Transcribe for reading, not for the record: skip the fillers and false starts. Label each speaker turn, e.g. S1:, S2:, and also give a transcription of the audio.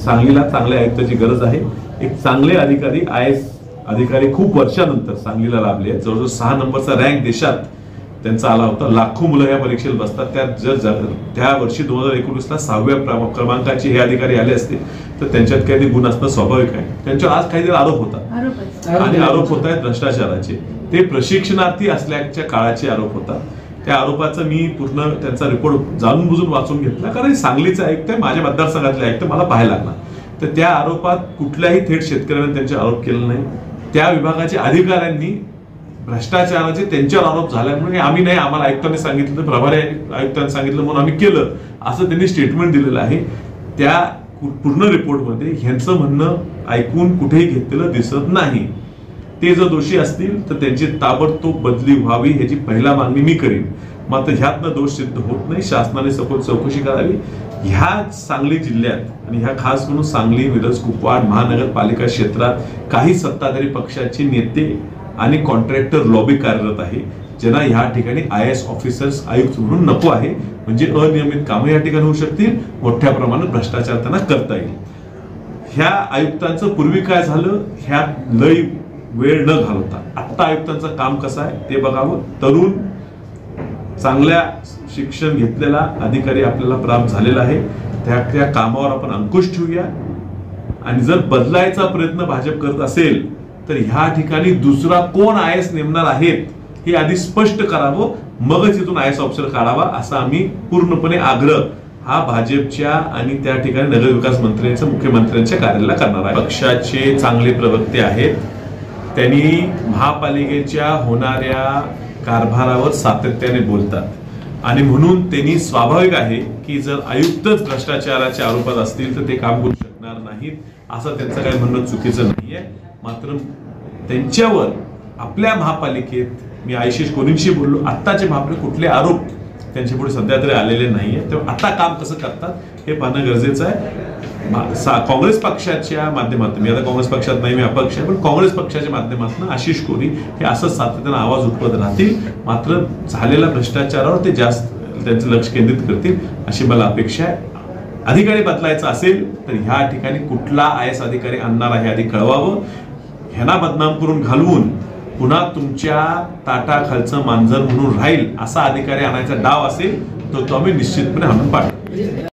S1: सांगलीला चांगल्या आयुक्ताची गरज आहे। एक चांगले अधिकारी IAS अधिकारी खूप वर्षानंतर सांगलीला लाभले आहेत। जवळजवळ 6 नंबरचा रँक देशात त्यांचा आला होता। लाखो मुलं या परीक्षेला बसतात। त्या वर्षी 2019ला 6व्या क्रमांकाचे हे अधिकारी आले असते तर त्यांच्यात काही गुण असणं स्वाभाविक आहे। त्यांच्यावर आज काहीतरी आरोप होता आणि आरोप होत आहेत भ्रष्टाचाराचे। ते प्रशिक्षणार्थी असल्याच्या काळाचे आरोप होता। त्या आरोपाचं मी पूर्ण त्यांचा रिपोर्ट जाणून बुजून वाचून घेतला, कारण सांगलीचं आयुक्त आहे, माझ्या मतदारसंघातले आयुक्त, मला पाहायला लागला। तर त्या आरोपात कुठल्याही थेट शेतकऱ्यांनी त्यांचे आरोप केले नाही। त्या विभागाच्या अधिकाऱ्यांनी भ्रष्टाचाराचे त्यांच्यावर आरोप झाल्यामुळे आम्ही नाही, आम्हाला आयुक्तांनी सांगितलं, प्रभारी आयुक्तांनी सांगितलं म्हणून आम्ही केलं, असं त्यांनी स्टेटमेंट दिलेलं आहे। त्या पूर्ण रिपोर्टमध्ये ह्यांचं म्हणणं ऐकून कुठेही घेतलेलं दिसत नाही। ते जर दोषी असतील तर त्यांची ताबडतोब बदली व्हावी ह्याची पहिला मागणी मी करीन। मात्र ह्यातनं दोष सिद्ध होत नाही, शासनाने सखोल चौकशी करावी। ह्या सांगली जिल्ह्यात आणि ह्या खास करून सांगली, मिरज, कुपवाड महानगरपालिका क्षेत्रात काही सत्ताधारी पक्षाचे नेते आणि कॉन्ट्रॅक्टर लॉबी कार्यरत आहे, ज्यांना ह्या ठिकाणी IAS ऑफिसर्स आयुक्त म्हणून नको आहे। म्हणजे अनियमित कामं या ठिकाणी होऊ शकतील, मोठ्या प्रमाणात भ्रष्टाचार त्यांना करता येईल। ह्या आयुक्तांचं पूर्वी काय झालं, ह्या लय वेळ न घालवता आता आयुक्तांचं काम कसं आहे ते बघावं। तरुण चांगल्या शिक्षण घेतलेला अधिकारी आपल्याला प्राप्त झालेला आहे, त्या कामावर आपण अंकुश ठेवूया। आणि जर बदलायचा प्रयत्न भाजप करत असेल तर ह्या ठिकाणी दुसरा कोण IAS नेमणार आहेत हे आधी स्पष्ट करावं, मगच इथून IAS ऑफिसर काढावा, असा आम्ही पूर्णपणे आग्रह हा भाजपच्या आणि त्या ठिकाणी नगरविकास मंत्र्यांच्या, मुख्यमंत्र्यांच्या कार्यालयाला करणार आहे। पक्षाचे चांगले प्रवक्ते आहेत, त्यांनी महापालिकेच्या होणाऱ्या कारभारावर सातत्याने बोलतात आणि म्हणून त्यांनी स्वाभाविक आहे की जर आयुक्तच भ्रष्टाचाराच्या आरोपात असतील तर ते काम करू शकणार नाहीत, असं त्यांचं काही म्हणणं चुकीचं नाहीये। मात्र त्यांच्यावर आपल्या महापालिकेत मी आशिष कोणींशी बोललो, आत्ताचे महापालिकेत कुठले आरोप त्यांच्या पुढे सध्या तरी आलेले नाहीये, तेव्हा आता काम कसं करतात हे पाहणं गरजेचं आहे। काँग्रेस पक्षाच्या माध्यमातून, मी आता काँग्रेस पक्षात नाही, मी अपक्ष आहे, पण काँग्रेस पक्षाच्या माध्यमातून आशिष कोरी हे असंच सातत्यानं आवाज उठवत राहतील। मात्र झालेल्या भ्रष्टाचारावर ते जास्त त्यांचं लक्ष केंद्रित करतील अशी मला अपेक्षा आहे। अधिकारी बदलायचा असेल तर ह्या ठिकाणी कुठला IAS अधिकारी आणणार आहे आधी कळवावं। ह्यांना बदनाम करून घालवून पुन्हा तुमच्या ताटाखालचं मांजर म्हणून राहील असा अधिकारी आणायचा डाव असेल तर तो आम्ही निश्चितपणे हाणून पाडू।